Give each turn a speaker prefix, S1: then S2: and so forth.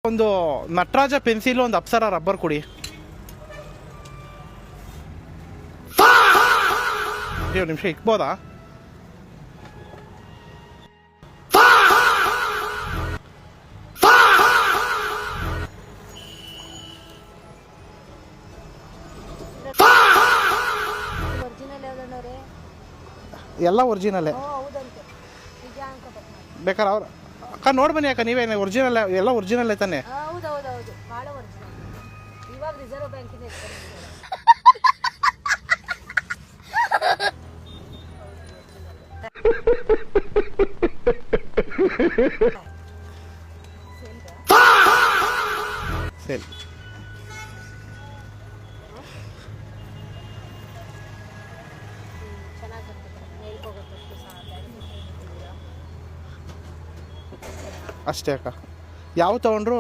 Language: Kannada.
S1: ಒಂದು ನಟರಾಜ ಪೆನ್ಸಿಲ್, ಒಂದು ಅಪ್ಸರ ರಬ್ಬರ್ ಕೊಡಿ. ಒಂದು ನಿಮಿಷ ಇಕ್ಬೋದಾ? ಎಲ್ಲ ಒರಿಜಿನಲ್ಲೇ ಬೇಕಾದ್ರೆ ಅವ್ರು ಅಕ್ಕ ನೋಡಿ ಬನ್ನಿ ಅಕ್ಕ, ನೀವೇ ಒರಿಜಿನಲ್, ಎಲ್ಲ ಒರಿಜಿನಲ್ಲೇ ತಾನೆ? ಸರಿ ಅಷ್ಟೇ ಅಕ್ಕ. ಯಾವ ತಗೊಂಡ್ರು